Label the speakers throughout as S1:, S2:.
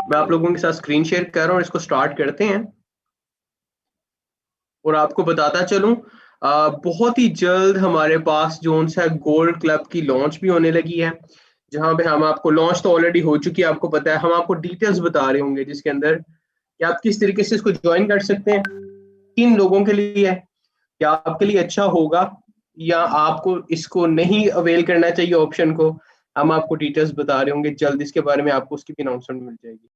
S1: मैं आप लोगों के साथ स्क्रीन शेयर कर रहा हूँ, इसको स्टार्ट करते हैं। और आपको बताता चलूं, बहुत ही जल्द हमारे पास जो सा गोल्ड क्लब की लॉन्च भी होने लगी है, जहां पे हम आपको, लॉन्च तो ऑलरेडी हो चुकी है, आपको पता है, हम आपको डिटेल्स बता रहे होंगे जिसके अंदर कि आप किस तरीके से इसको ज्वाइन कर सकते हैं, किन लोगों के लिए है, क्या आपके लिए अच्छा होगा या आपको इसको नहीं अवेल करना चाहिए ऑप्शन को। हम आपको डिटेल्स बता रहे होंगे जल्द, इसके बारे में आपको उसकी भी अनाउंसमेंट मिल जाएगी।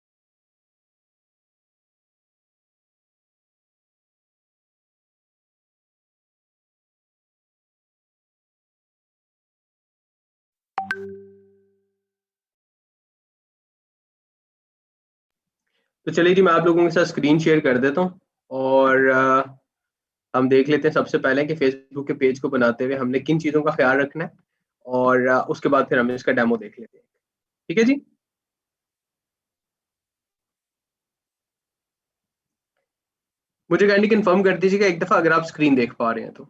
S1: तो चलिए जी, मैं आप लोगों के साथ स्क्रीन शेयर कर देता हूँ। और हम देख लेते हैं सबसे पहले कि फेसबुक के पेज को बनाते हुए हमने किन चीज़ों का ख्याल रखना है। और उसके बाद फिर हम इसका डेमो देख लेते हैं। ठीक है जी। मुझे काइंडली कंफर्म कर दीजिएगा एक दफ़ा अगर आप स्क्रीन देख पा रहे हैं तो।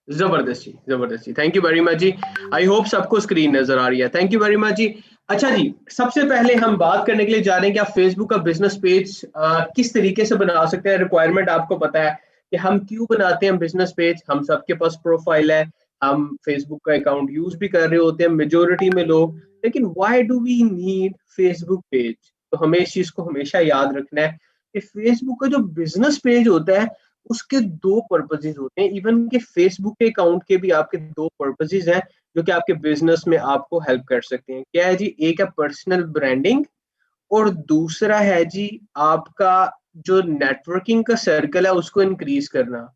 S1: जबरदस्त जी, जबरदस्त जी, थैंक यू वेरी मच जी। आई होप सबको स्क्रीन नजर आ रही है। थैंक यू वेरी मच जी। अच्छा जी, सबसे पहले हम बात करने के लिए जा रहे हैं कि आप फेसबुक का बिजनेस पेज किस तरीके से बना सकते हैं। रिक्वायरमेंट आपको पता है कि हम क्यों बनाते हैं बिजनेस पेज। हम सबके पास प्रोफाइल है, हम फेसबुक का अकाउंट यूज भी कर रहे होते हैं मेजोरिटी में लोग, लेकिन why do we need Facebook page. तो हमें इस चीज को हमेशा याद रखना है कि फेसबुक का जो बिजनेस पेज होता है उसके दो पर्पजेज होते हैं। इवन के फेसबुक के अकाउंट के भी आपके दो पर्पजेज हैं जो कि आपके बिजनेस में आपको हेल्प कर सकते हैं। क्या है जी? एक है पर्सनल ब्रांडिंग, और दूसरा है जी आपका जो नेटवर्किंग का सर्कल है उसको इंक्रीज करना,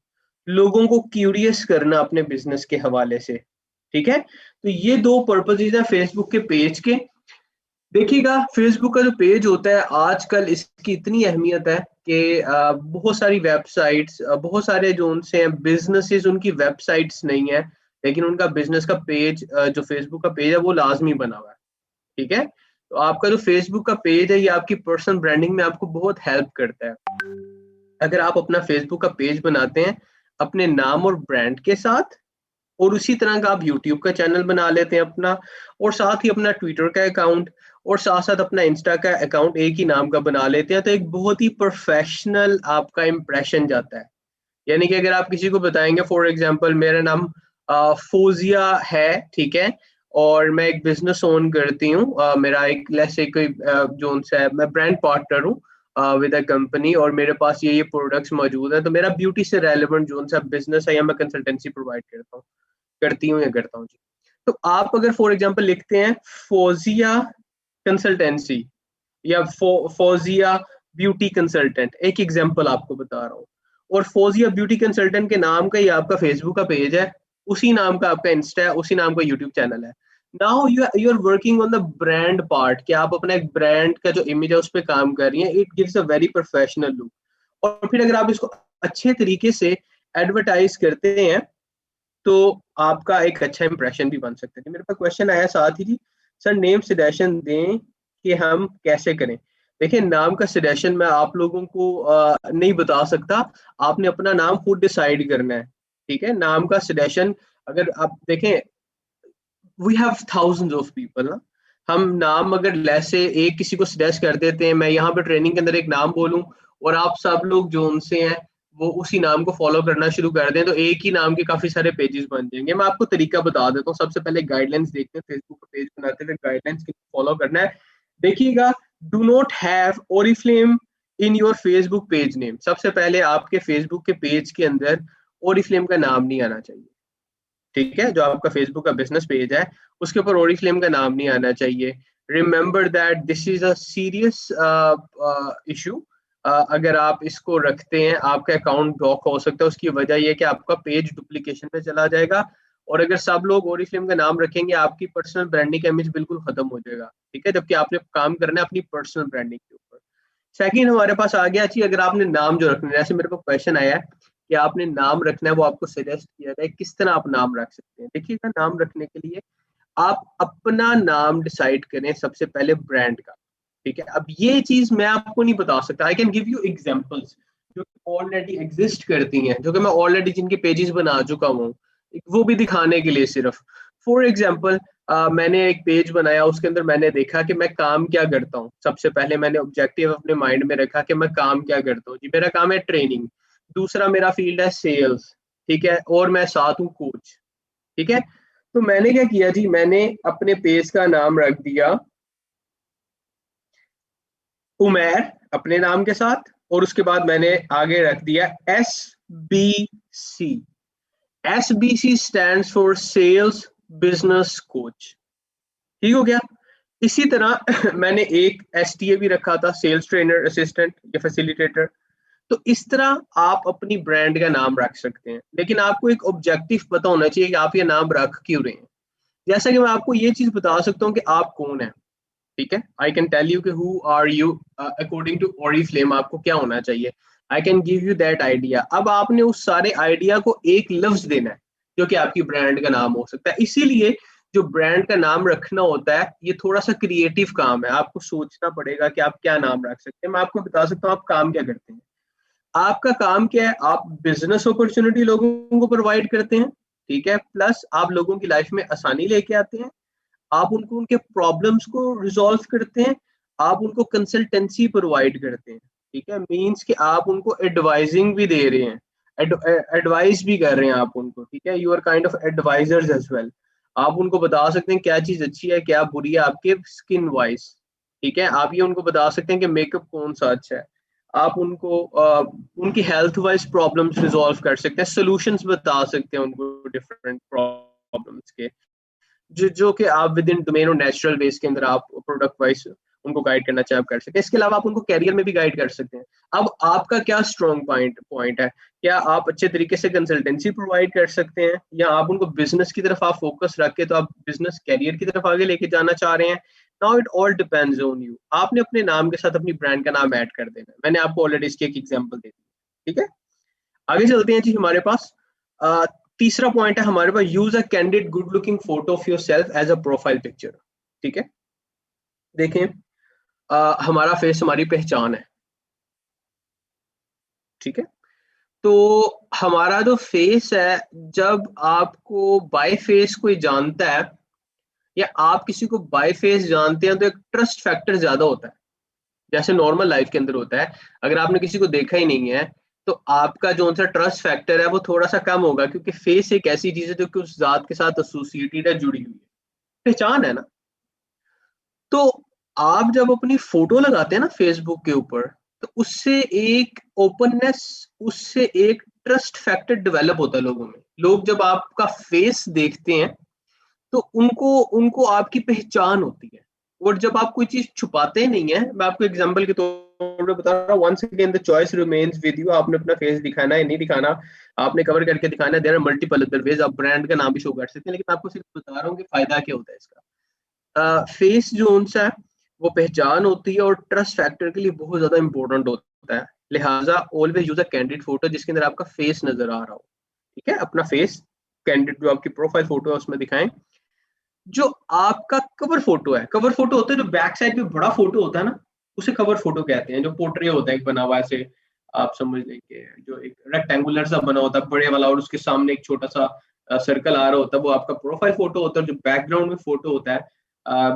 S1: लोगों को क्यूरियस करना अपने बिजनेस के हवाले से। ठीक है, तो ये दो पर्पजेज हैं फेसबुक के पेज के। देखिएगा, फेसबुक का जो पेज होता है आजकल इसकी इतनी अहमियत है कि बहुत सारी वेबसाइट्स, बहुत सारे जो उनसे हैं बिजनेसेस, उनकी वेबसाइट्स नहीं है, लेकिन उनका बिजनेस का पेज, जो फेसबुक का पेज है वो लाजमी बना हुआ है। ठीक है, तो आपका जो फेसबुक का पेज है ये आपकी पर्सनल ब्रांडिंग में आपको बहुत हेल्प करता है। अगर आप अपना फेसबुक का पेज बनाते हैं अपने नाम और ब्रांड के साथ, और उसी तरह का आप यूट्यूब का चैनल बना लेते हैं अपना, और साथ ही अपना ट्विटर का अकाउंट, और साथ साथ अपना इंस्टा का अकाउंट एक ही नाम का बना लेते हैं, तो एक बहुत ही प्रोफेशनल आपका इंप्रेशन जाता है। यानी कि अगर आप किसी को बताएंगे, फॉर एग्जांपल मेरा नाम फोजिया है, ठीक है, और मैं एक बिजनेस ओन करती हूँ, मेरा एक लेट्स से कोई जो उनसे है, मैं ब्रांड पार्टनर हूँ विद अ कंपनी, और मेरे पास ये प्रोडक्ट्स मौजूद है, तो मेरा ब्यूटी से रेलेवेंट जो उनसा बिजनेस है या मैं कंसल्टेंसी प्रोवाइड करता हूँ, करती हूँ या करता हूँ जी। तो आप अगर फॉर एग्जांपल लिखते हैं फोजिया कंसल्टेंसी या फौजिया ब्यूटी कंसल्टेंट, एक एग्जांपल आपको बता रहा हूँ, और फौजिया ब्यूटी कंसल्टेंट के नाम का ही आपका फेसबुक का पेज है, उसी नाम का आपका इंस्टा है, उसी नाम का यूट्यूब चैनल है। Now you are working on the brand part, कि आप अपना एक ब्रांड का जो इमेज है उस पर काम कर रही हैं, it gives a very professional look. और फिर अगर आप इसको अच्छे तरीके से एडवर्टाइज करते हैं तो आपका एक अच्छा इंप्रेशन भी बन सकता है। मेरे पास क्वेश्चन आया साथ ही जी, सर नेम सजेशन दें कि हम कैसे करें। देखिए, नाम का सजेशन मैं आप लोगों को नहीं बता सकता, आपने अपना नाम खुद डिसाइड करना है। ठीक है, नाम का सजेशन अगर आप देखें, we have thousands of people ना, हम नाम अगर जैसे एक किसी को सजेस्ट कर देते हैं, मैं यहाँ पे ट्रेनिंग के अंदर एक नाम बोलूं और आप सब लोग जो उनसे हैं वो उसी नाम को फॉलो करना शुरू कर दें, तो एक ही नाम के काफी सारे पेजेस बन जाएंगे। मैं आपको तरीका बता देता हूँ। सबसे पहले गाइडलाइंस देखते हैं, फेसबुक का पेज बनाते हुए गाइडलाइंस फॉलो करना है। देखिएगा, do not have Oriflame in your Facebook page name. सबसे पहले आपके फेसबुक के पेज के अंदर ओरिफ्लेम का नाम नहीं आना चाहिए। ठीक है, जो आपका फेसबुक का बिजनेस पेज है उसके ऊपर ओरिफ्लेम का नाम नहीं आना चाहिए। Remember that this is a serious issue. अगर आप इसको रखते हैं आपका अकाउंट ब्लॉक हो सकता है। उसकी वजह यह कि आपका पेज डुप्लीकेशन पे चला जाएगा, और अगर सब लोग ओरिफ्लेम का नाम रखेंगे आपकी पर्सनल ब्रांडिंग का इमेज बिल्कुल खत्म हो जाएगा। ठीक है, जबकि आपने काम करना है अपनी पर्सनल ब्रांडिंग के ऊपर। सेकंड हमारे पास आ गया, चाहिए अगर आपने नाम जो रखना है, जैसे मेरे को क्वेश्चन आया है कि आपने नाम रखना है, वो आपको सजेस्ट किया जाए किस तरह आप नाम रख सकते हैं। देखिएगा, नाम रखने के लिए आप अपना नाम डिसाइड करें सबसे पहले ब्रांड का। ठीक है, अब ये चीज मैं आपको नहीं बता सकता, आई कैन गिव यू एग्जांपल्स जो ऑलरेडी एग्जिस्ट करती हैं, जो कि मैं ऑलरेडी जिनके पेजेस बना चुका हूँ, वो भी दिखाने के लिए सिर्फ। फॉर एग्जाम्पल, मैंने एक पेज बनाया, उसके अंदर मैंने देखा कि मैं काम क्या करता हूँ। सबसे पहले मैंने ऑब्जेक्टिव अपने माइंड में रखा कि मैं काम क्या करता हूँ। जी मेरा काम है ट्रेनिंग, दूसरा मेरा फील्ड है सेल्स, ठीक है, और मैं साथ हूँ कोच, ठीक है। तो मैंने क्या किया जी, मैंने अपने पेज का नाम रख दिया उमैर अपने नाम के साथ, और उसके बाद मैंने आगे रख दिया SBC। SBC stands for sales business coach, ठीक हो गया। इसी तरह मैंने एक STA भी रखा था, सेल्स ट्रेनर असिस्टेंट या फैसिलिटेटर। तो इस तरह आप अपनी ब्रांड का नाम रख सकते हैं, लेकिन आपको एक ऑब्जेक्टिव पता होना चाहिए कि आप ये नाम रख क्यों रहे हैं। जैसा कि मैं आपको ये चीज बता सकता हूँ कि आप कौन है, ठीक है। आई कैन टेल यू कि who are you according to Oriflame, आपको क्या होना चाहिए। I can give you that idea. अब आपने उस सारे आइडिया को एक लफ्ज देना है जो कि आपकी ब्रांड का नाम हो सकता है। इसीलिए जो ब्रांड का नाम रखना होता है ये थोड़ा सा क्रिएटिव काम है, आपको सोचना पड़ेगा कि आप क्या नाम रख सकते हैं। मैं आपको बता सकता हूँ आप काम क्या करते हैं। आपका काम क्या है, आप बिजनेस अपॉर्चुनिटी लोगों को प्रोवाइड करते हैं, ठीक है, प्लस आप लोगों की लाइफ में आसानी लेके आते हैं, आप उनको उनके प्रॉब्लम्स को रिजॉल्व करते हैं, आप उनको कंसल्टेंसी प्रोवाइड करते हैं, ठीक है। मींस कि आप उनको एडवाइजिंग भी दे रहे हैं, एडवाइस भी कर रहे हैं आप उनको, ठीक है। You are kind of advisors as well. आप उनको बता सकते हैं क्या चीज अच्छी है क्या बुरी है आपके स्किन वाइज, ठीक है। आप ये उनको बता सकते हैं कि मेकअप कौन सा अच्छा है। आप उनको उनकी हेल्थ वाइज प्रॉब्लम्स रिजॉल्व कर सकते हैं, सोल्यूशंस बता सकते हैं उनको डिफरेंट प्रॉब्लम्स के, जो कि आप विद इन डोमेन और नेचुरल बेस के अंदर आप प्रोडक्ट वाइज उनको गाइड करना चाहे आप कर सकते हैं। इसके अलावा आप उनको कैरियर में भी गाइड कर सकते हैं। अब आपका क्या स्ट्रॉन्ग पॉइंट है, क्या आप अच्छे तरीके से कंसल्टेंसी प्रोवाइड कर सकते हैं, या आप उनको बिजनेस की तरफ आप फोकस रख के तो आप बिजनेस कैरियर की तरफ आगे लेके जाना चाह रहे हैं। Now it all depends on you. आपने अपने नाम के साथ अपनी ब्रांड का नाम ऐड कर देना है। मैंने आपको ऑलरेडी इसकी एक एग्जाम्पल दे दी, ठीक है। आगे चलते हैं जी हमारे पास। अ, तीसरा पॉइंट है हमारे पास, use a candid good looking photo of yourself as a profile picture, ठीक है। देखें, हमारा फेस हमारी पहचान है, ठीक है। तो हमारा जो फेस है, जब आपको बाय फेस कोई जानता है या आप किसी को बाय फेस जानते हैं तो एक ट्रस्ट फैक्टर ज्यादा होता है, जैसे नॉर्मल लाइफ के अंदर होता है। अगर आपने किसी को देखा ही नहीं है तो आपका जो सा ट्रस्ट फैक्टर है वो थोड़ा सा कम होगा, क्योंकि फेस एक ऐसी चीज है जो कि उस जात के साथ एसोसिएटेड है, जुड़ी हुई है, पहचान है ना। तो आप जब अपनी फोटो लगाते हैं ना फेसबुक के ऊपर, तो उससे एक ओपननेस, उससे एक ट्रस्ट फैक्टर डेवलप होता है लोगों में। लोग जब आपका फेस देखते हैं तो उनको उनको आपकी पहचान होती है। और जब आप कोई चीज छुपाते नहीं है, मैं आपको एग्जांपल के तौर पे बता रहा हूँ, once again the choice remains with you. आपने अपना फेस दिखाना है नहीं दिखाना, आपने कवर करके दिखाना है, there are multiple other ways. आप ब्रांड का नाम भी शो कर सकते हैं, लेकिन मैं आपको सिर्फ बता रहा हूँ कि फायदा क्या होता है इसका। फेस जो उनसा है वो पहचान होती है और ट्रस्ट फैक्टर के लिए बहुत ज्यादा इंपॉर्टेंट होता है। लिहाजा always use a candid photo जिसके अंदर आपका फेस नजर आ रहा हो, ठीक है। अपना फेस कैंडिड जो आपकी प्रोफाइल फोटो है उसमें दिखाएं। जो आपका कवर फोटो है, कवर फोटो होता है जो बैक साइड पे बड़ा फोटो होता है ना, उसे कवर फोटो कहते हैं। जो पोर्ट्रे होता है एक बना हुआ ऐसे, आप समझ लेंगे, जो एक रेक्टेंगुलर सा बना होता है बड़े वाला, और उसके सामने एक छोटा सा सर्कल आ रहा होता है, वो आपका प्रोफाइल फोटो होता है। जो बैकग्राउंड में फोटो होता है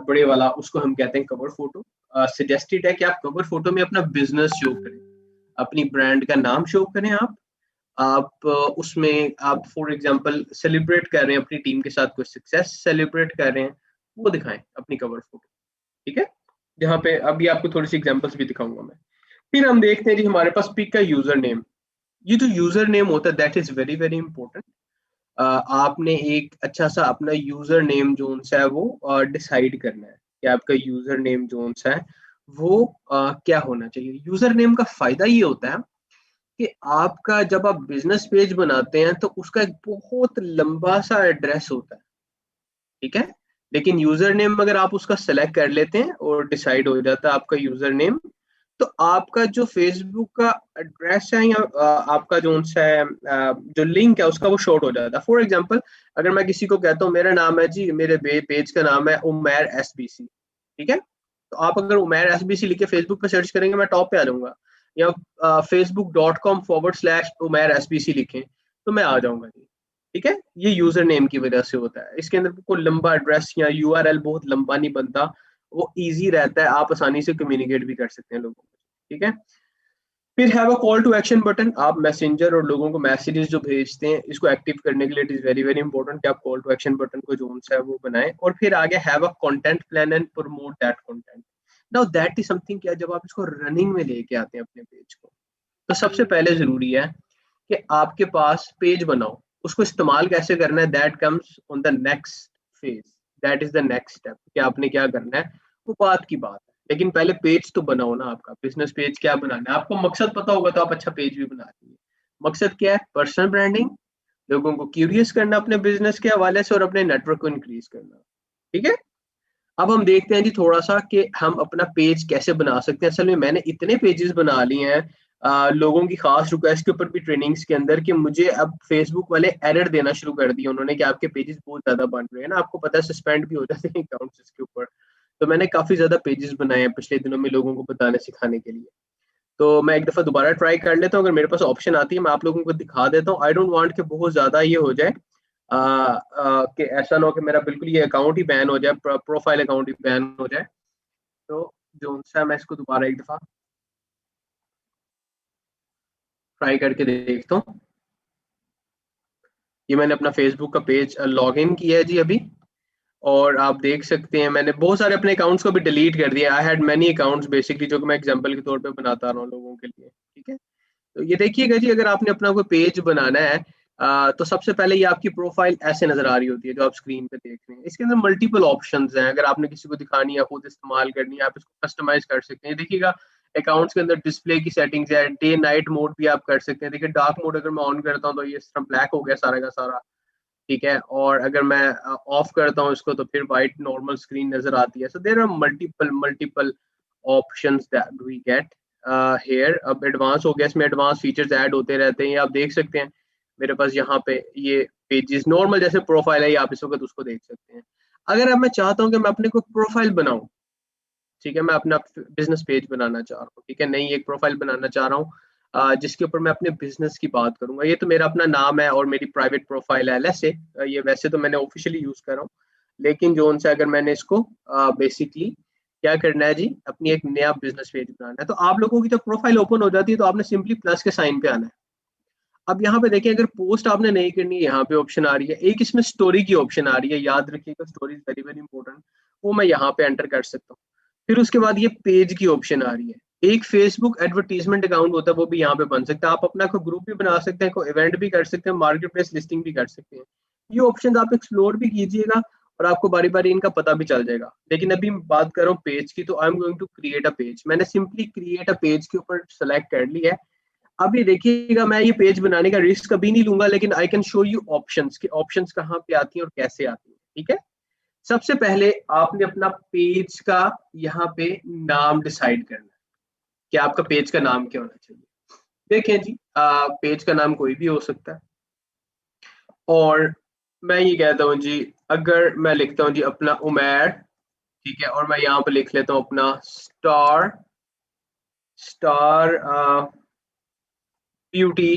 S1: बड़े वाला, उसको हम कहते हैं कवर फोटो। सजेस्टेड है कि आप कवर फोटो में अपना बिजनेस शो करें, अपनी ब्रांड का नाम शो करें। आप उसमें आप फॉर एग्जांपल सेलिब्रेट कर रहे हैं अपनी टीम के साथ, कोई सक्सेस सेलिब्रेट कर रहे हैं, वो दिखाएं अपनी कवर फोटो, ठीक है। जहाँ पे अभी आपको थोड़ी सी एग्जांपल्स भी दिखाऊंगा मैं। फिर हम देखते हैं जी हमारे पास पिक का यूजर नेम। ये जो यूजर नेम होता है that is very very important. आपने एक अच्छा सा अपना यूजर नेम जो सा है वो डिसाइड करना है कि आपका यूजर नेम जो सा है वो क्या होना चाहिए। यूजर नेम का फायदा ये होता है कि आपका जब आप बिजनेस पेज बनाते हैं तो उसका एक बहुत लंबा सा एड्रेस होता है, ठीक है। लेकिन यूजर नेम अगर आप उसका सेलेक्ट कर लेते हैं और डिसाइड हो जाता है आपका यूजर नेम, तो आपका जो फेसबुक का एड्रेस है या आपका जो सा है जो लिंक है उसका वो शॉर्ट हो जाता है। फॉर एग्जांपल, अगर मैं किसी को कहता हूँ मेरा नाम है जी, मेरे पेज का नाम है उमैर SBC, ठीक है। तो आप अगर उमैर SBC लिख के फेसबुक पे सर्च करेंगे मैं टॉप पे आ जाऊंगा, या facebook.com/umair SBC लिखें तो मैं आ जाऊंगा जी, ठीक है, ये यूजर नेम की वजह से होता है। इसके अंदर कोई लंबा एड्रेस या यूआरएल बहुत लंबा नहीं बनता, वो इजी रहता है, आप आसानी से कम्युनिकेट भी कर सकते हैं लोगों को। ठीक है, फिर have a call to action button, आप मैसेंजर और लोगों को मैसेजेस जो भेजते हैं इसको एक्टिव करने के लिए it is very very important कि आप कॉल टू एक्शन बटन को जो है वो बनाएं। और फिर आगे have a content plan and promote that content. Now that is something क्या, जब आप इसको रनिंग में लेके आते हैं अपने पेज को, तो सबसे पहले जरूरी है कि आपके पास पेज बनाओ, उसको इस्तेमाल कैसे करना है that comes on the next phase, that is the next step कि आपने क्या करना है, वो बात की बात है। लेकिन पहले पेज तो बनाओ ना, आपका बिजनेस पेज क्या बनाना है, आपको मकसद पता होगा तो आप अच्छा पेज भी बना लेंगे। मकसद क्या है, पर्सनल ब्रांडिंग, लोगों को क्यूरियस करना अपने बिजनेस के हवाले से और अपने नेटवर्क को इंक्रीज करना। ठीक है, अब हम देखते हैं जी थोड़ा सा कि हम अपना पेज कैसे बना सकते हैं। असल में मैंने इतने पेजेस बना लिए हैं लोगों की खास रिक्वेस्ट के ऊपर भी ट्रेनिंग्स के अंदर, कि मुझे अब फेसबुक वाले एरर देना शुरू कर दिया उन्होंने कि आपके पेजेस बहुत ज्यादा बन रहे हैं ना, आपको पता है सस्पेंड भी हो जाते हैं अकाउंट्स इसके ऊपर। तो मैंने काफी ज्यादा पेजेस बनाए हैं पिछले दिनों में लोगों को बताने सिखाने के लिए। तो मैं एक दफा दोबारा ट्राई कर लेता हूँ, अगर मेरे पास ऑप्शन आती है मैं आप लोगों को दिखा देता हूँ। आई डोंट वांट कि बहुत ज्यादा ये हो जाए कि ऐसा ना हो कि मेरा बिल्कुल ये अकाउंट ही बैन हो जाए, प्रोफाइल अकाउंट ही बैन हो जाए। तो जो सा मैं इसको दोबारा एक दफा ट्राई करके देखता हूँ। ये मैंने अपना फेसबुक का पेज लॉग इन किया है जी अभी, और आप देख सकते हैं मैंने बहुत सारे अपने अकाउंट्स को भी डिलीट कर दिया। I had many accounts basically, जो कि मैं एग्जांपल के तौर पे बनाता रहा हूँ लोगों के लिए। ठीक है, तो ये देखिएगा जी, अगर आपने अपना कोई पेज बनाना है तो सबसे पहले ये आपकी प्रोफाइल ऐसे नजर आ रही होती है जो आप स्क्रीन पे देख रहे हैं। इसके अंदर मल्टीपल ऑप्शंस हैं, अगर आपने किसी को दिखानी है, खुद इस्तेमाल करनी है, आप इसको कस्टमाइज कर सकते हैं। देखिएगा अकाउंट्स के अंदर डिस्प्ले की सेटिंग्स है, डे नाइट मोड भी आप कर सकते हैं। देखिए डार्क मोड अगर मैं ऑन करता हूँ तो ये इस तरह ब्लैक हो गया सारा का सारा। ठीक है, और अगर मैं ऑफ करता हूँ इसको तो फिर वाइट नॉर्मल स्क्रीन नजर आती है। So there are multiple multiple options that we get here. अब एडवांस हो गया, इसमें एडवांस फीचर्स ऐड होते रहते हैं, ये आप देख सकते हैं। मेरे पास यहाँ पे ये पेजेस नॉर्मल जैसे प्रोफाइल है, ये आप इस वक्त उसको देख सकते हैं। अगर अब मैं चाहता हूँ कि मैं अपने को प्रोफाइल बनाऊं, ठीक है, मैं अपना बिजनेस पेज बनाना चाह रहा हूँ, ठीक है, नई एक प्रोफाइल बनाना चाह रहा हूँ जिसके ऊपर मैं अपने बिजनेस की बात करूंगा। ये तो मेरा अपना नाम है और मेरी प्राइवेट प्रोफाइल है ऐसे, ये वैसे तो मैंने ऑफिशियली यूज कर रहा हूँ, लेकिन जो उनसे अगर मैंने इसको बेसिकली क्या करना है जी, अपनी एक नया बिजनेस पेज बनाना है, तो आप लोगों की जब प्रोफाइल ओपन हो जाती है तो आपने सिंपली प्लस के साइन पे आना है। अब यहाँ पे देखिए, अगर पोस्ट आपने नहीं करनी है, यहाँ पे ऑप्शन आ रही है, एक इसमें स्टोरी की ऑप्शन आ रही है, याद रखिएगा story is very very important, वो मैं यहाँ पे एंटर कर सकता हूँ। फिर उसके बाद ये पेज की ऑप्शन आ रही है, एक फेसबुक एडवर्टीजमेंट अकाउंट होता है वो भी यहाँ पे बन सकता है, आप अपना कोई ग्रुप भी बना सकते हैं, कोई इवेंट भी कर सकते हैं, मार्केट प्लेस लिस्टिंग भी कर सकते हैं। ये ऑप्शन आप एक्सप्लोर भी कीजिएगा और आपको बारी बारी इनका पता भी चल जाएगा। लेकिन अभी मैं बात कर रहा हूँ पेज की, तो I am going to create a page. मैंने सिंपली क्रिएट अ पेज के ऊपर सेलेक्ट कर लिया है। अब ये देखिएगा, मैं ये पेज बनाने का रिस्क कभी नहीं लूंगा, लेकिन I can show you options कि ऑप्शंस कहाँ पे आती हैं और कैसे आती हैं। ठीक है, सबसे पहले आपने अपना पेज का यहाँ पे नाम डिसाइड करना है कि आपका पेज का नाम क्या होना चाहिए। देखें जी, पेज का नाम कोई भी हो सकता है, और मैं ये कहता हूँ जी, अगर मैं लिखता हूँ जी अपना उमैर, ठीक है, और मैं यहाँ पे लिख लेता हूँ अपना स्टार स्टार ब्यूटी,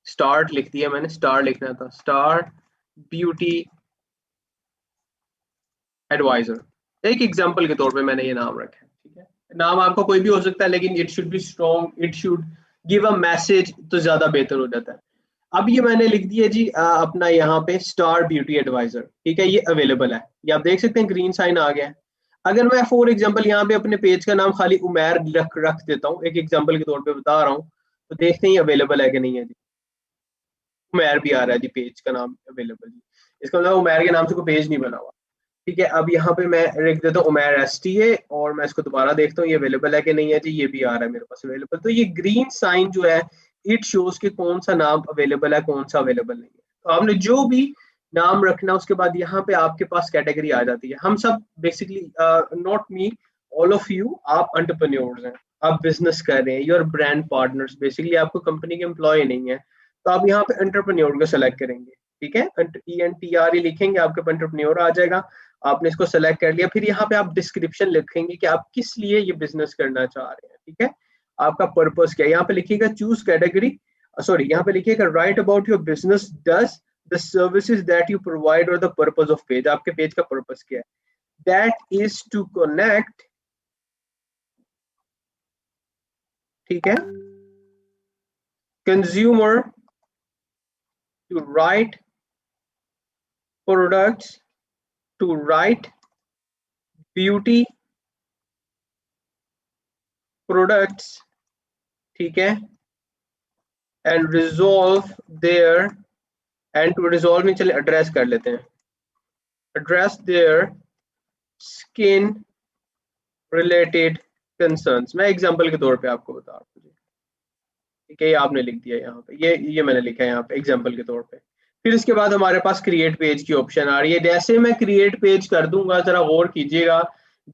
S1: स्टार्ट लिख दिया मैंने, स्टार लिखना था, स्टार ब्यूटी एडवाइजर। एक एग्जांपल के तौर पे मैंने ये नाम रखा है। ठीक है, नाम आपका कोई भी हो सकता है, लेकिन it should be strong, it should give a message, तो ज्यादा बेहतर हो जाता है। अब ये मैंने लिख दिया जी अपना यहाँ पे स्टार ब्यूटी एडवाइजर। ठीक है, ये अवेलेबल है, ये आप देख सकते हैं ग्रीन साइन आ गया है। अगर मैं फॉर एग्जांपल यहाँ पे अपने पेज का नाम खाली उमैर रख देता हूँ, एक एग्जांपल के तौर पे बता रहा हूँ, तो देखते हैं अवेलेबल है कि नहीं है जी। उमैर भी आ रहा है जी, पेज का नाम अवेलेबल जी, इसका मतलब उमैर के नाम से कोई पेज नहीं बना हुआ। ठीक है, अब यहाँ पे मैं लिख देता हूँ उमैर STA, और मैं इसको दोबारा देखता हूँ ये अवेलेबल है कि नहीं है जी, ये भी आ रहा है मेरे पास अवेलेबल। तो ये ग्रीन साइन जो है इट शोज कि कौन सा नाम अवेलेबल है, कौन सा अवेलेबल नहीं है। तो आपने जो भी नाम रखना, उसके बाद यहाँ पे आपके पास कैटेगरी आ जाती है। हम सब basically, not me, all of you, आप एंटरप्रेन्योर्स हैं, आप बिजनेस कर रहे हैं, यूर ब्रांड पार्टनर्स, बेसिकली आपको कंपनी के एम्प्लॉय नहीं है, तो आप यहाँ पे एंटरप्रेन्योर को सेलेक्ट करेंगे। ठीक है, ENTRE लिखेंगे, आपके एंटरप्रेन्योर आ जाएगा। आपने इसको सेलेक्ट कर लिया, फिर यहाँ पे आप डिस्क्रिप्शन लिखेंगे कि आप किस लिए ये बिजनेस करना चाह रहे हैं। ठीक है, आपका पर्पस क्या है, यहाँ पे लिखिएगा चूज कैटेगरी। सॉरी यहाँ पे लिखिएगा write about your business does the services that you provide और द पर्पस ऑफ पेज, आपके पेज का पर्पस क्या है? दैट इज टू कनेक्ट, ठीक है, consumer to right products, to right beauty products, ठीक है, and resolve their, and to resolve में चले एड्रेस कर लेते हैं, address their skin related concerns. मैं एग्जांपल के तौर पे आपको बता रहा हूँ, ठीक है, ये आपने लिख दिया यहाँ पे, ये मैंने लिखा है यहाँ पे एग्जांपल के तौर पे। फिर इसके बाद हमारे पास क्रिएट पेज की ऑप्शन आ रही है। जैसे मैं क्रिएट पेज कर दूंगा, जरा गौर कीजिएगा,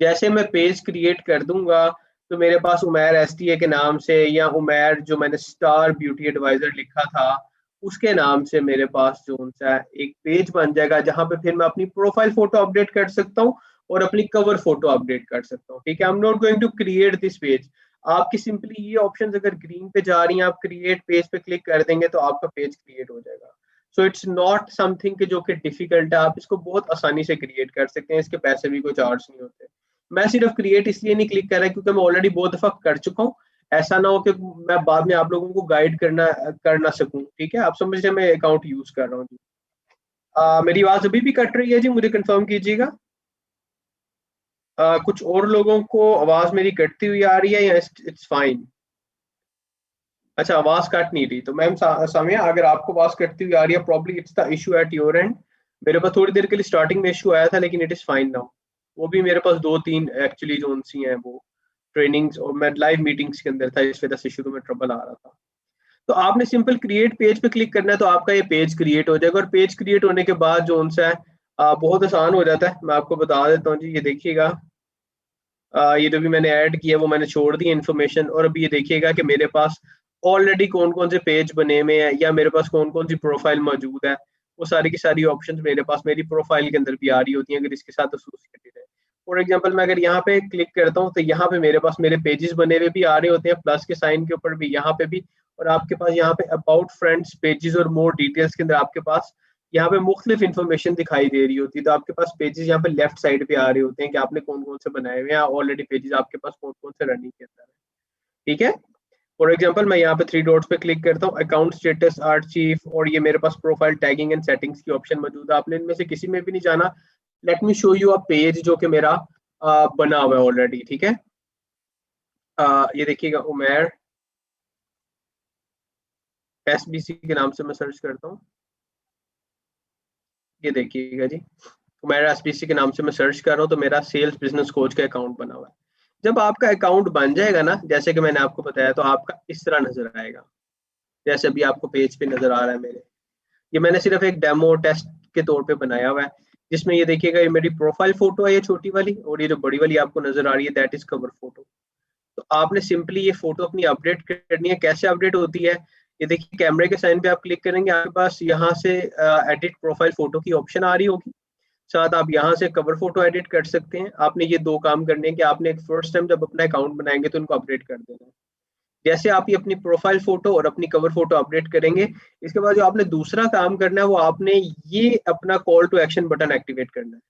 S1: जैसे मैं पेज क्रिएट कर दूंगा तो मेरे पास उमैर एसटीए के नाम से या उमैर जो मैंने स्टार ब्यूटी एडवाइजर लिखा था उसके नाम से मेरे पास जो सा एक पेज बन जाएगा, जहां पे फिर मैं अपनी प्रोफाइल फोटो अपडेट कर सकता हूँ और अपनी कवर फोटो अपडेट कर सकता हूँ, ठीक है। I am not going to create this page. आपकी सिंपली ये ऑप्शंस अगर ग्रीन पे जा रही हैं, आप क्रिएट पेज पे क्लिक कर देंगे तो आपका पेज क्रिएट हो जाएगा। सो इट्स नॉट समथिंग जो कि डिफिकल्ट है, आप इसको बहुत आसानी से क्रिएट कर सकते हैं, इसके पैसे भी कोई चार्ज नहीं होते। मैं सिर्फ क्रिएट इसलिए नहीं क्लिक कर रहा क्योंकि मैं ऑलरेडी बहुत दफा कर चुका हूँ, ऐसा ना हो कि मैं बाद में आप लोगों को गाइड कर ना सकूं, ठीक है। आप समझ रहे, मैं अकाउंट यूज कर रहा हूँ जी। मेरी आवाज अभी भी कट रही है जी, मुझे कंफर्म कीजिएगा। कुछ और लोगों को आवाज मेरी कटती हुई आ रही है या इट्स फाइन? अच्छा, आवाज कट नहीं रही तो मैम सामिया, अगर आपको आवाज कटती हुई आ रही है probably it's the issue at your and. मेरे पास थोड़ी देर के लिए स्टार्टिंग में इशू आया था लेकिन इट इज फाइन नाउ। वो भी मेरे पास 2-3 एक्चुअली जो उनसी हैं वो ट्रेनिंग्स और मैं लाइव मीटिंग्स के अंदर था, इस वजह से शुरू में ट्रबल आ रहा था। तो आपने सिंपल क्रिएट पेज पे क्लिक करना है तो आपका ये पेज क्रिएट हो जाएगा। और पेज क्रिएट होने के बाद जो उनसा है बहुत आसान हो जाता है। मैं आपको बता देता हूँ जी, ये देखिएगा, ये जो भी मैंने ऐड किया वो मैंने छोड़ दी इन्फॉर्मेशन। और अभी ये देखिएगा कि मेरे पास ऑलरेडी कौन कौन से पेज बने हुए हैं या मेरे पास कौन कौन सी प्रोफाइल मौजूद है, वो सारी की सारी ऑप्शंस मेरे पास मेरी प्रोफाइल के अंदर भी आ रही होती हैं अगर इसके साथ एसोसिएटेड है। फॉर एग्जांपल मैं अगर यहाँ पे क्लिक करता हूँ तो यहाँ पे मेरे पास मेरे पेजेस बने हुए भी आ रहे होते हैं, प्लस के साइन के ऊपर भी, यहाँ पे भी। और आपके पास यहाँ पे अबाउट फ्रेंड्स पेजेस और मोर डिटेल्स के अंदर आपके पास यहाँ पे मुख्तलिफ इन्फॉर्मेशन दिखाई दे रही होती है। तो आपके पास पेजेस यहाँ पे लेफ्ट साइड पे आ रहे होते हैं कि आपने कौन कौन से बनाए हुए हैं, ऑलरेडी पेजेस आपके पास कौन कौन से रनिंग के अंदर है, ठीक है। फॉर एग्जांपल मैं यहाँ पे 3 डॉट्स पे क्लिक करता हूँ, अकाउंट स्टेटस आर्चीव, और ये मेरे पास प्रोफाइल टैगिंग एंड सेटिंग्स की ऑप्शन मौजूद है। आपने इनमें से किसी में भी नहीं जाना। Let me show you a page जो कि मेरा बना हुआ है ऑलरेडी, ठीक है। ये देखिएगा, उमैर एसबीसी के नाम से मैं सर्च करता हूँ। ये देखिएगा जी, उमैर एसबीसी के नाम से मैं सर्च कर रहा हूँ तो मेरा सेल्स बिजनेस कोच का अकाउंट बना हुआ है। जब आपका अकाउंट बन जाएगा ना, जैसे कि मैंने आपको बताया, तो आपका इस तरह नजर आएगा जैसे अभी आपको पेज पे नजर आ रहा है मेरे। ये मैंने सिर्फ एक डेमो टेस्ट के तौर पे बनाया हुआ है, जिसमें ये देखिएगा, ये मेरी प्रोफाइल फोटो है ये छोटी वाली, और ये जो बड़ी वाली आपको नजर आ रही है दैट इज कवर फोटो। तो आपने सिंपली ये फोटो अपनी अपडेट करनी है। कैसे अपडेट होती है, ये देखिए, कैमरे के साइन पे आप क्लिक करेंगे, आपके पास यहाँ से एडिट प्रोफाइल फोटो की ऑप्शन आ रही होगी। साथ आप यहाँ से कवर फोटो एडिट कर सकते हैं। आपने ये 2 काम करने हैं कि आपने फर्स्ट टाइम जब अपना अकाउंट बनाएंगे तो इनको अपडेट कर देना है। जैसे आप ये अपनी प्रोफाइल फोटो और अपनी कवर फोटो अपडेट करेंगे, इसके बाद जो आपने दूसरा काम करना है वो आपने ये अपना call to action button activate करना है।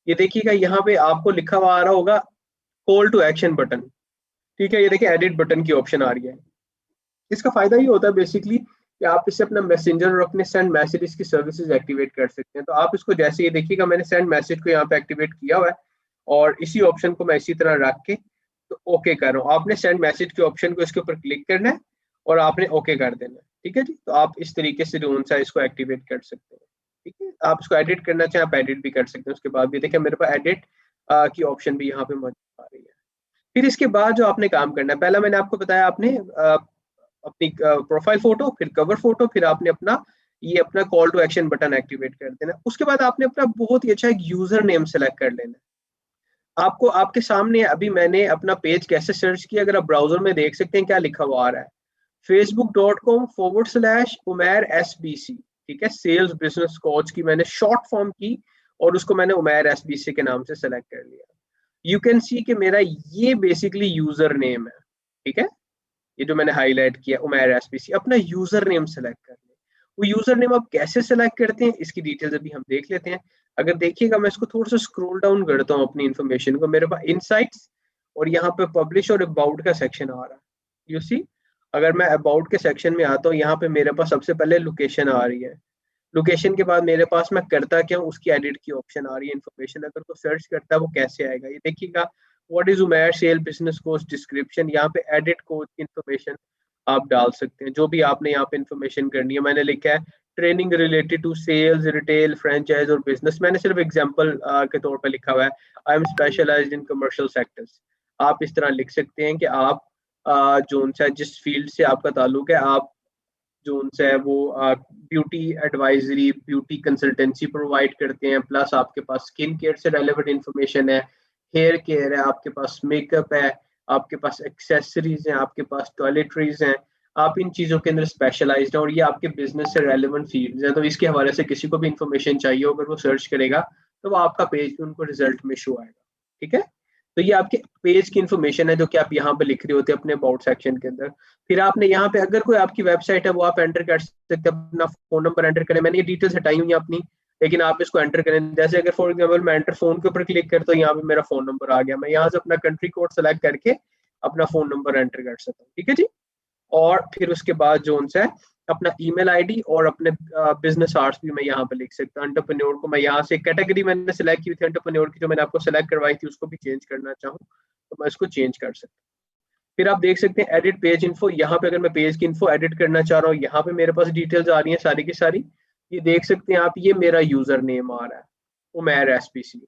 S1: ये देखिएगा, यहाँ पे आपको लिखा हुआ आ रहा होगा कॉल टू एक्शन बटन, ठीक है। ये देखिए, एडिट बटन की ऑप्शन आ रही है। इसका फायदा ये होता है बेसिकली कि आप इससे अपना मैसेंजर और अपने सेंड मैसेजेस की सर्विसेज एक्टिवेट कर सकते हैं। तो आप इसको, जैसे ये देखिएगा, मैंने सेंड मैसेज को यहाँ पे एक्टिवेट किया हुआ है और इसी ऑप्शन को मैं इसी तरह रख के तो ओके कर रहा हूँ। आपने सेंड मैसेज के ऑप्शन को इसके ऊपर क्लिक करना है और आपने ओके कर देना है, ठीक है जी। तो आप इस तरीके से जो सा इसको एक्टिवेट कर सकते हैं, ठीक है। आप इसको एडिट करना चाहें आप एडिट भी कर सकते हैं। उसके बाद भी देखिए, मेरे पास एडिट की ऑप्शन भी यहाँ पे मौजूद आ रही है। फिर इसके बाद जो आपने काम करना है, पहला मैंने आपको बताया, आपने अपनी प्रोफाइल फोटो, फिर कवर फोटो, फिर आपने अपना call to action button activate कर देना। उसके बाद आपने अपना बहुत ही अच्छा एक यूजर नेम सेलेक्ट कर लेना। आपको आपके सामने अभी मैंने अपना पेज कैसे सर्च किया, अगर आप ब्राउजर में देख सकते हैं क्या लिखा हुआ आ रहा है, facebook.com/उमैर SBC, ठीक है। सेल्स बिजनेस कोच की मैंने शॉर्ट फॉर्म की और उसको मैंने उमैर SBC के नाम से सेलेक्ट कर लिया। यू कैन सी कि मेरा ये बेसिकली यूजर नेम है, ठीक है। ये जो मैंने हाईलाइट किया उमैर एसपीसी, अपना यूजर नेम सेलेक्ट कर लें। वो यूजर नेम आप कैसे सेलेक्ट करते हैं इसकी डिटेल्स अभी हम देख लेते हैं। अगर देखिएगा मैं इसको थोड़ा सा स्क्रॉल डाउन करता हूँ अपनी इन्फॉर्मेशन को, मेरे पास इनसाइट्स और यहाँ पे पब्लिश और अबाउट का सेक्शन आ रहा है, यू सी। अगर मैं अबाउट के सेक्शन में आता हूँ, यहाँ पे मेरे पास सबसे पहले लोकेशन आ रही है। लोकेशन के बाद मेरे पास मैं करता क्या हूँ उसकी एडिट की ऑप्शन आ रही है। इन्फॉर्मेशन अगर कोई सर्च करता है वो कैसे आएगा, ये देखिएगा, what is Umair sale business course description, यहाँ पे एडिट कोड इन्फॉर्मेशन आप डाल सकते हैं जो भी आपने यहाँ पे इन्फॉर्मेशन करनी है। मैंने लिखा है training related to sales retail franchise और बिजनेस, मैंने सिर्फ एग्जांपल के तौर पर लिखा हुआ है I am specialized in commercial sectors. आप इस तरह लिख सकते हैं कि आप जो उनसे जिस फील्ड से आपका ताल्लुक है, आप जो उनसे है वो beauty advisory beauty consultancy provide करते हैं, प्लस आपके पास स्किन केयर से रेलेवेंट इंफॉर्मेशन है, हेयर केयर है, आपके पास मेकअप है, आपके पास एक्सेसरीज हैं, आपके पास टॉयलेटरीज हैं, आप इन चीज़ों के अंदर स्पेशलाइज्ड हैं और ये आपके बिजनेस से रेलेवेंट फील्ड्स हैं। तो इसके हवाले से किसी को भी इंफॉर्मेशन चाहिए हो, अगर वो सर्च करेगा तो वो आपका पेज भी उनको रिजल्ट में शो आएगा। ठीक है, तो ये आपके पेज की इन्फॉर्मेशन है जो कि आप यहाँ पे लिख रहे होते हैं अपने अबाउट सेक्शन के अंदर। फिर आपने यहाँ पे अगर कोई आपकी वेबसाइट है वो आप एंटर कर सकते हैं, अपना फोन नंबर एंटर करें। मैंने ये डिटेल्स हटाई हुई है अपनी, लेकिन आप इसको एंटर करें। जैसे अगर फॉर एग्जाम्पल मैं एंटर फोन के ऊपर क्लिक करता हूँ, यहाँ पे मेरा फोन नंबर आ गया, मैं यहाँ से अपना कंट्री कोड सेलेक्ट करके अपना फोन नंबर एंटर कर सकता हूँ। ठीक है जी। और फिर उसके बाद जो उनसे अपना ईमेल आईडी और अपने बिजनेस आवर्स भी मैं यहाँ पे लिख सकता हूँ। एंटरप्रेन्योर को मैं यहाँ से कैटेगरी मैंने सेलेक्ट की थी एंटरप्रेन्योर की, जो मैंने आपको सेलेक्ट करवाई थी, उसको भी चेंज करना चाहूँ तो मैं इसको चेंज कर सकता हूँ। फिर आप देख सकते हैं एडिट पेज इन्फो, यहाँ पे अगर मैं पेज की इन्फो एडिट करना चाह रहा हूँ, यहाँ पे मेरे पास डिटेल्स आ रही हैं सारी की सारी। ये देख सकते हैं आप, ये मेरा यूजर नेम आ रहा है उमैर एसपीसी।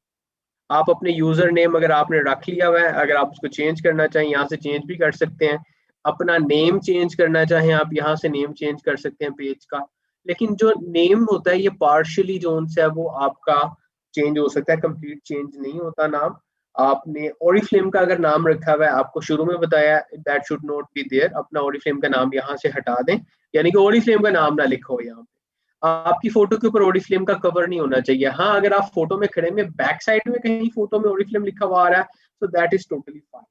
S1: आप अपने यूजर नेम अगर आपने रख लिया हुआ है, अगर आप उसको चेंज करना चाहें यहाँ से चेंज भी कर सकते हैं। अपना नेम चेंज करना चाहें आप यहाँ से नेम चेंज कर सकते हैं पेज का। लेकिन जो नेम होता है ये पार्शियली जो उनसे है वो आपका चेंज हो सकता है, कंप्लीट चेंज नहीं होता नाम। आपने ओरिफ्लेम का अगर नाम रखा हुआ है, आपको शुरू में बताया that should not be there, अपना ओरिफ्लेम का नाम यहाँ से हटा दें, यानी कि ओरिफ्लेम का नाम ना लिखो यहाँ पे। आपकी फोटो के ऊपर ओरिफ्लेम का कवर नहीं होना चाहिए। हाँ, अगर आप फोटो में खड़े में बैक साइड में कहीं फोटो में ओरिफ्लेम लिखा हुआ आ रहा है तो दैट इज टोटली फाइन।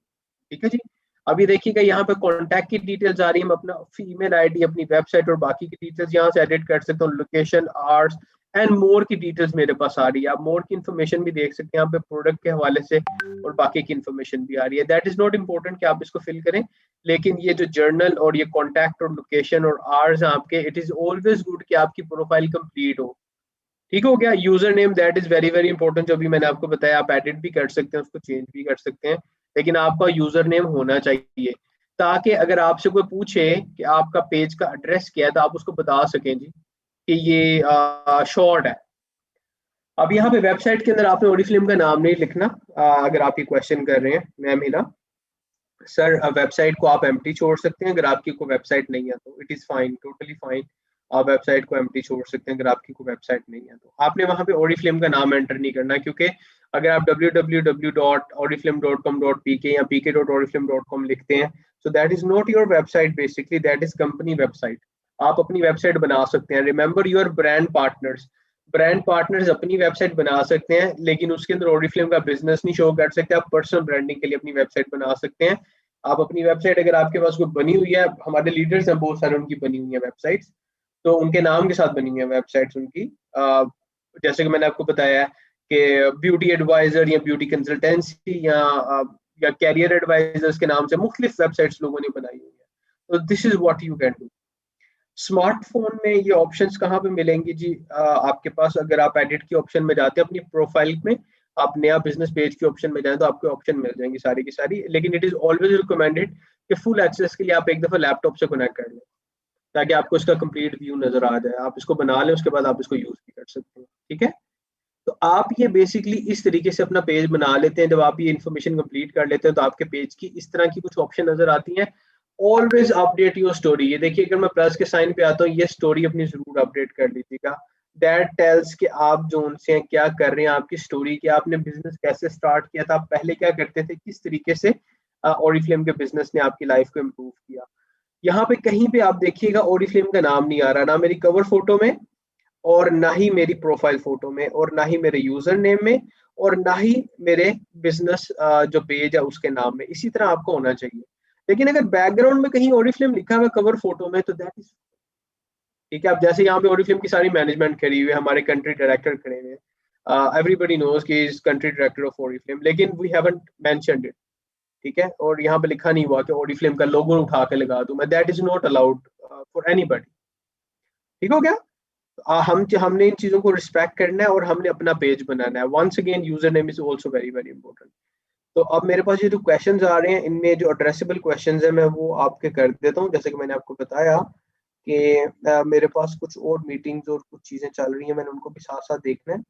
S1: ठीक है जी। अभी देखिएगा यहाँ पे कॉन्टैक्ट की डिटेल्स आ रही है, मैं अपना ईमेल आईडी, अपनी वेबसाइट और बाकी की डिटेल्स यहाँ से एडिट कर सकता हूँ। लोकेशन, आवर्स एंड मोर की डिटेल्स मेरे पास आ रही है। आप मोर की इन्फॉर्मेशन भी देख सकते हैं यहाँ पे प्रोडक्ट के हवाले से, और बाकी की इन्फॉर्मेशन भी आ रही है। दैट इज नॉट इम्पोर्टेंट कि आप इसको फिल करें, लेकिन ये जो जर्नल और ये कॉन्टैक्ट और लोकेशन और आवर्स हैं आपके, इट इज ऑलवेज गुड कि आपकी प्रोफाइल कंप्लीट हो। ठीक हो गया। User name that is very very important, जो भी मैंने आपको बताया, आप एडिट भी कर सकते हैं, उसको चेंज भी कर सकते हैं, लेकिन आपका यूजर नेम होना चाहिए, ताकि अगर आपसे कोई पूछे कि आपका पेज का एड्रेस क्या है तो आप उसको बता सकें जी कि ये शॉर्ट है। अब यहाँ पे वेबसाइट के अंदर आपने ओरिफ्लेम का नाम नहीं लिखना। अगर आप ये क्वेश्चन कर रहे हैं मैम हिना सर, वेबसाइट को आप एम्प्टी छोड़ सकते हैं अगर आपकी कोई वेबसाइट नहीं है तो it is fine, totally fine. आप वेबसाइट को एम्प्टी छोड़ सकते हैं अगर आपकी कोई वेबसाइट नहीं है तो। आपने वहां पे ओरिफ्लेम का नाम एंटर नहीं करना, क्योंकि अगर आप www.oriflame.com.pk या pk.oriflame.com लिखते हैं so that is not your website, basically that is company website। आप अपनी वेबसाइट बना सकते हैं। Remember your brand partners, brand partners अपनी वेबसाइट बना सकते हैं, लेकिन उसके अंदर ओरिफ्लेम का बिजनेस नहीं शो कर सकते। आप पर्सनल ब्रांडिंग के लिए अपनी वेबसाइट बना सकते हैं। आप अपनी वेबसाइट अगर आपके पास कोई बनी हुई है, हमारे लीडर्स हैं बहुत सारे, उनकी बनी हुई है वेबसाइट्स, तो उनके नाम के साथ बनी हुई है वेबसाइट्स उनकी। जैसे कि मैंने आपको बताया कि ब्यूटी एडवाइजर या ब्यूटी कंसल्टेंसी या कैरियर एडवाइजर्स के नाम से मुख्तलिफ वेबसाइट्स लोगों ने बनाई हुई है। तो this is what you can do. Smartphone में ये ऑप्शंस कहाँ पे मिलेंगी जी? आपके पास अगर आप एडिट की ऑप्शन में जाते हैं अपनी प्रोफाइल में, आप नया बिजनेस पेज के ऑप्शन में जाए तो आपको ऑप्शन मिल जाएंगी सारी की सारी, लेकिन इट इज ऑलवेज रिकमेंडेड कि फुल एक्सेस के लिए आप एक दफा लैपटॉप से कनेक्ट कर लें, ताकि आपको इसका कंप्लीट व्यू नजर आ जाए। आप इसको बना लें, उसके बाद आप इसको यूज भी कर सकते हैं। ठीक है, तो आप ये बेसिकली इस तरीके से अपना पेज बना लेते हैं। जब आप ये इन्फॉर्मेशन कंप्लीट कर लेते हैं तो आपके पेज की इस तरह की कुछ ऑप्शन नजर आती हैं। Always update your story. ये देखिए, अगर मैं प्लस के साइन पे आता हूँ, ये स्टोरी अपनी जरूर अपडेट कर लीजिएगा। दैट टेल्स कि आप जो उनसे हैं क्या कर रहे हैं, आपकी स्टोरी क्या, आपने बिजनेस कैसे स्टार्ट किया था, आप पहले क्या करते थे, किस तरीके से ओरिफ्लेम के बिजनेस ने आपकी लाइफ को इम्प्रूव किया। यहाँ पे कहीं पे आप देखिएगा ओरिफ्लेम का नाम नहीं आ रहा, ना मेरी कवर फोटो में और ना ही मेरी प्रोफाइल फोटो में और ना ही मेरे यूजर नेम में और ना ही मेरे बिजनेस जो पेज है उसके नाम में। इसी तरह आपको होना चाहिए। लेकिन अगर बैकग्राउंड में कहीं ओरिफ्लेम लिखा हुआ कवर फोटो में तो दैट इज ठीक है। अब जैसे यहाँ पे ओरिफ्लेम की सारी मैनेजमेंट खड़ी हुई है, हमारे कंट्री डायरेक्टर खड़े हुए हैं, एवरीबडी नोज कि is country director of Oriflame, लेकिन वी हैवंट मेंशनड इट, ठीक है, और यहाँ पे लिखा नहीं हुआ कि ओरिफ्लेम का लोगो उठा के लगा दूं मैं, that is not allowed for anybody. ठीक हो गया? हमने इन चीजों को रिस्पेक्ट करना है और हमने अपना पेज बनाना है। Once again user name is also very very important. तो अब मेरे पास ये जो क्वेश्चंस आ रहे हैं, इनमें जो एड्रेसेबल क्वेश्चंस है मैं वो आपके कर देता हूँ। जैसे कि मैंने आपको बताया कि मेरे पास कुछ और मीटिंग्स और कुछ चीजें चल रही हैं, मैंने उनको भी साथ साथ देखना है।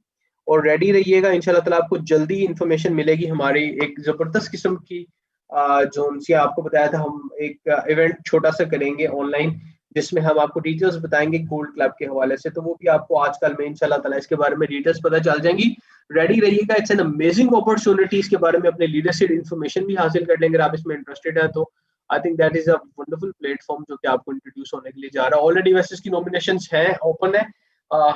S1: और रेडी रहिएगा, इंशाल्लाह ताला आपको जल्दी इन्फॉर्मेशन मिलेगी। हमारी एक जबरदस्त किस्म की जो उनसे आपको बताया था, हम एक इवेंट छोटा सा करेंगे ऑनलाइन, जिसमें हम आपको डिटेल्स बताएंगे गोल्ड क्लब के हवाले से। तो वो भी आपको आजकल में इंशाल्लाह ताला इसके बारे में डिटेल्स पता चल जाएंगी। रेडी रहिएगा, इट्स एन अमेजिंग अपॉर्चुनिटी। इसके बारे में अपने लीडरशिप इन्फॉर्मेशन भी हासिल कर लेंगे, अगर आप इसमें इंटरेस्टेड है तो। I think that is a wonderful platform जो कि आपको इंट्रोड्यूस होने के लिए जा रहा है। ऑलरेडी वैसे इसकी नॉमिनेशंस है, ओपन है,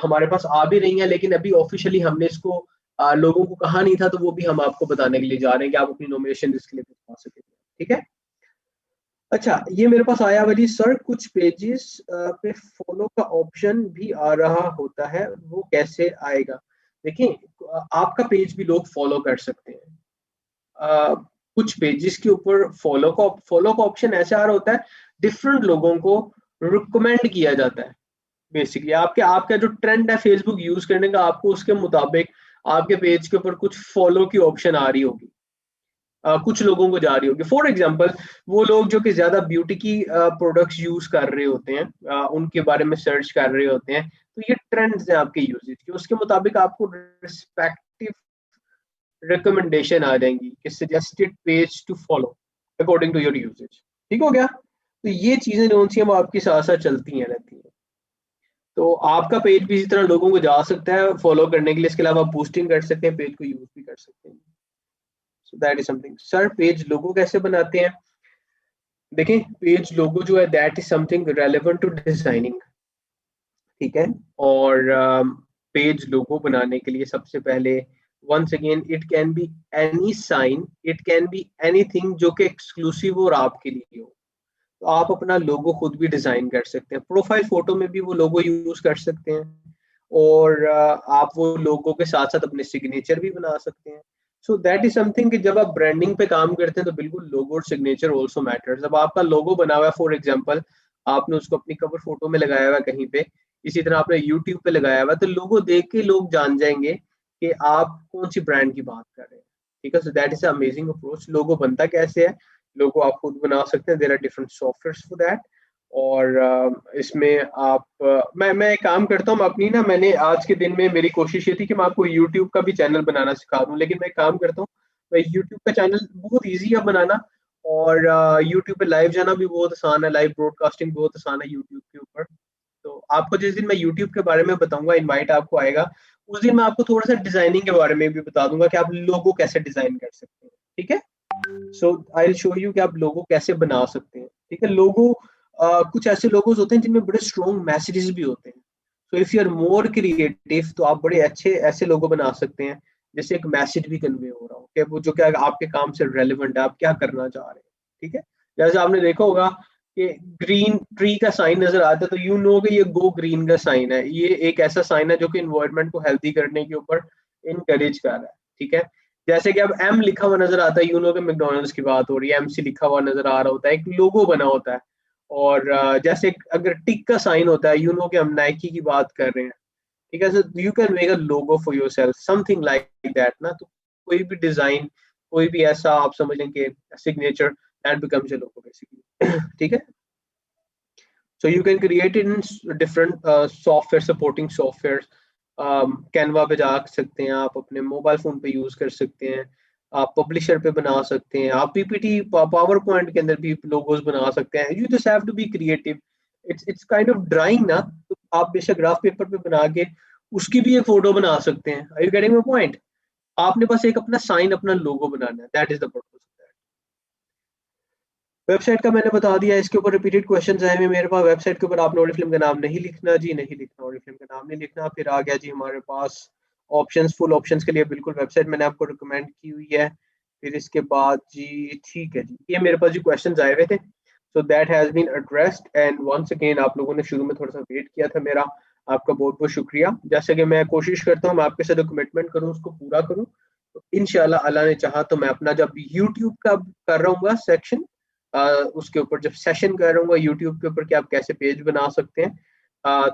S1: हमारे पास आ भी रही है, लेकिन अभी ऑफिशियली हमने इसको लोगों को कहा नहीं था, तो वो भी हम आपको बताने के लिए जा रहे हैं कि आप अपनी नॉमिनेशन इसके लिए भिजवा सकें। ठीक है? अच्छा, ये मेरे पास आया वाली सर, कुछ पेजेस पे फॉलो का ऑप्शन भी आ रहा होता है, वो कैसे आएगा? देखिए, आपका पेज भी लोग फॉलो कर सकते हैं। कुछ पेजेस के ऊपर फॉलो का ऑप्शन ऐसे आ रहा होता है, डिफरेंट लोगों को रिकमेंड किया जाता है। बेसिकली आपका जो ट्रेंड है फेसबुक यूज करने का, आपको उसके मुताबिक आपके पेज के ऊपर कुछ फॉलो की ऑप्शन आ रही होगी, कुछ लोगों को जा रही होगी। फॉर एग्जांपल, वो लोग जो कि ज्यादा ब्यूटी की प्रोडक्ट्स यूज कर रहे होते हैं, उनके बारे में सर्च कर रहे होते हैं, तो ये ट्रेंड्स हैं आपके यूजेज के, उसके मुताबिक आपको रिस्पेक्टिव रिकमेंडेशन आ जाएंगी कि suggested page to follow according to your usage. ठीक हो गया? तो ये चीजें जो सी हम आपके साथ साथ चलती हैं रहती हैं। तो आपका पेज भी इसी तरह लोगों को जा सकता है फॉलो करने के लिए। इसके अलावा आप बूस्टिंग कर सकते हैं, पेज को यूज भी कर सकते हैं। So that is something. Sir, page logo कैसे बनाते हैं? देखें, पेज लोगो जो है that is something relevant to designing. ठीक है? और पेज लोगो बनाने के लिए सबसे पहले, once again, it can be any sign, it can be anything जो कि एक्सक्लूसिव और आपके लिए हो। तो आप अपना लोगो खुद भी डिजाइन कर सकते हैं, प्रोफाइल फोटो में भी वो लोगो यूज कर सकते हैं, और आप वो लोगो के साथ साथ अपने सिग्नेचर भी बना सकते हैं। सो दैट इज समथिंग कि जब आप ब्रांडिंग पे काम करते हैं तो बिल्कुल लोगो और सिग्नेचर ऑल्सो मैटर्स। अब आपका लोगो बना हुआ है, फॉर एग्जाम्पल आपने उसको अपनी कवर फोटो में लगाया हुआ है कहीं पे, इसी तरह आपने यूट्यूब पे लगाया हुआ है, तो लोगो देख के लोग जान जाएंगे कि आप कौन सी ब्रांड की बात कर रहे हैं। ठीक है? So that is amazing approach. Logo बनता कैसे है? लोगो आप खुद बना सकते हैं, there are different softwares for that. और इसमें आप मैं एक काम करता हूँ अपनी ना, मैंने आज के दिन में मेरी कोशिश ये थी कि मैं आपको यूट्यूब का भी चैनल बनाना सिखा दूँ, लेकिन मैं एक काम करता हूँ, मैं यूट्यूब का चैनल बहुत ईजी है बनाना, और यूट्यूब पे लाइव जाना भी बहुत आसान है, लाइव ब्रॉडकास्टिंग बहुत आसान है यूट्यूब के ऊपर। तो आपको जिस दिन मैं यूट्यूब के बारे में बताऊंगा, इनवाइट आपको आएगा, उस दिन मैं आपको थोड़ा सा डिजाइनिंग के बारे में भी बता दूंगा कि आप लोगो कैसे डिजाइन कर सकते हैं। ठीक है? सो आई विल शो यू कि आप लोगो कैसे बना सकते हैं। ठीक है? लोगो, कुछ ऐसे लोगोज होते हैं जिनमें बड़े स्ट्रॉन्ग मैसेजेस भी होते हैं। So if you are more creative, तो आप बड़े अच्छे ऐसे लोगो बना सकते हैं जैसे एक मैसेज भी कन्वे हो रहा हो कि वो जो क्या आपके काम से रेलिवेंट है, आप क्या करना चाह रहे हैं। ठीक है? जैसे आपने देखा होगा कि ग्रीन ट्री का साइन नजर आता है, तो यू नो कि ये गो ग्रीन का साइन है, ये एक ऐसा साइन है जो कि इन्वायरमेंट को हेल्दी करने के ऊपर इनकरेज कर रहा है। ठीक है? जैसे कि अब एम लिखा हुआ नजर आता है, यू नो कि मैकडोनल्ड्स की बात हो रही है, एमसी लिखा हुआ नजर आ रहा होता है, एक लोगो बना होता है। और जैसे अगर टिक का साइन होता है, यू नो कि हम नाइकी की बात कर रहे हैं। ठीक है? So you can make a logo for yourself, something like that ना। तो कोई भी डिजाइन, कोई भी ऐसा आप समझ लें कि signature, that becomes a logo basically. ठीक है? So you can create it in different software, supporting software. Canva पे जा सकते हैं, आप अपने मोबाइल फोन पे यूज कर सकते हैं, आप पब्लिशर पे बना सकते हैं, आप पीपीटी पावर पॉइंट के अंदर भी लोगोस बना सकते हैं। You just have to be creative. It's kind of drawing ना, तो आप बेशक ग्राफ पेपर पे बना के उसकी भी एक फोटो बना सकते हैं। Are you getting my point? आपने बस एक अपना साइन, अपना लोगो बनाना है, that is the purpose. Website का मैंने बता दिया, इसके ऊपर रिपीटेड क्वेश्चंस आए हैं मेरे पास। वेबसाइट के ऊपर आपने ओरिफ्लेम का नाम नहीं लिखना जी, नहीं लिखना, ओरिफ्लेम का नाम नहीं लिखना। फिर आ गया जी हमारे पास ऑप्शंस, फुल ऑप्शंस के लिए बिल्कुल वेबसाइट मैंने आपको रिकमेंड की हुई है फिर इसके बाद जी ठीक है जी, ये मेरे पास जो क्वेश्चंस आए हुए थे, so that has been addressed and once again आप लोगों ने शुरू में थोड़ा सा वेट किया था मेरा, आपका बहुत बहुत शुक्रिया। जैसे कि मैं कोशिश करता हूँ मैं आपके साथ कमिटमेंट करूँ उसको पूरा करूँ, तो इंशाल्लाह अल्लाह ने चाहा तो मैं अपना जब यूट्यूब का कर रहा हूँ सेक्शन, उसके ऊपर जब सेशन कर रहा हूँ यूट्यूब के ऊपर कि आप कैसे पेज बना सकते हैं,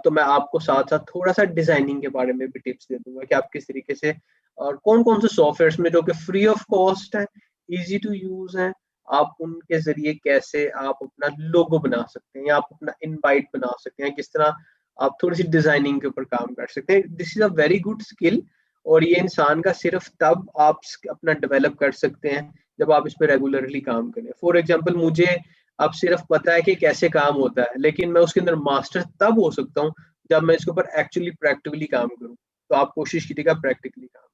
S1: तो मैं आपको साथ साथ थोड़ा सा डिजाइनिंग के बारे में भी टिप्स दे दूंगा कि आप किस तरीके से और कौन कौन से सॉफ्टवेयर में जो कि फ्री ऑफ कॉस्ट है, इजी टू यूज है, आप उनके जरिए कैसे आप अपना लोगो बना सकते हैं या आप अपना इनवाइट बना सकते हैं, किस तरह आप थोड़ी सी डिजाइनिंग के ऊपर काम कर सकते हैं। This is a very good skill और ये इंसान का सिर्फ तब आप अपना डेवलप कर सकते हैं जब आप इस पर रेगुलरली काम करें। फॉर एग्जाम्पल मुझे अब सिर्फ पता है कि कैसे काम होता है, लेकिन मैं उसके अंदर मास्टर तब हो सकता हूँ जब मैं इसके ऊपर एक्चुअली प्रैक्टिकली काम करूँ। तो आप कोशिश कीजिएगा प्रैक्टिकली काम करें।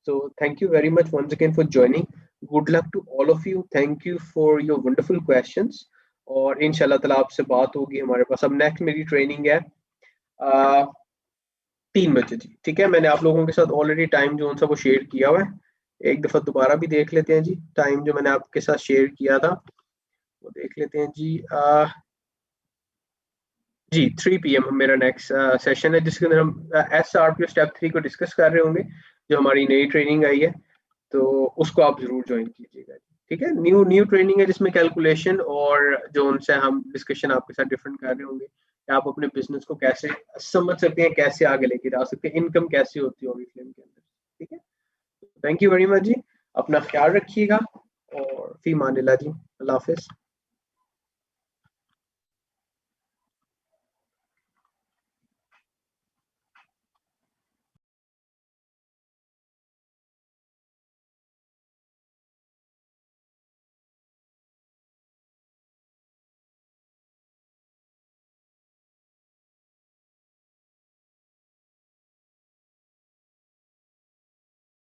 S1: So thank you very much once again for joining. Good luck to all of you. Thank you for your wonderful questions. और इंशाल्लाह ताला आपसे बात होगी हमारे पास। अब नेक्स्ट मेरी ट्रेनिंग है 3 बजे जी, ठीक है। मैंने आप लोगों के साथ ऑलरेडी टाइम जो सा वो शेयर किया हुआ है, एक दफा दोबारा भी देख लेते हैं जी। टाइम जो मैंने आपके साथ शेयर किया था वो देख लेते हैं जी। जी 3 PM मेरा नेक्स्ट सेशन है जिसके अंदर हम SRP स्टेप 3 को डिस्कस कर रहे होंगे, जो हमारी नई ट्रेनिंग आई है, तो उसको आप जरूर ज्वाइन कीजिएगा। ठीक है, न्यू न्यू ट्रेनिंग है जिसमें कैलकुलेशन और जो उनसे हम डिस्कशन आपके साथ डिफरेंट कर रहे होंगे कि आप अपने बिजनेस को कैसे समझ सकते हैं, कैसे आगे लेके जा सकते हैं, इनकम कैसे होती होगी फिल्म के अंदर। ठीक है, थैंक यू वेरी मच जी, अपना ख्याल रखिएगा और फी मानिल्लाह जी, अल्लाह हाफिज।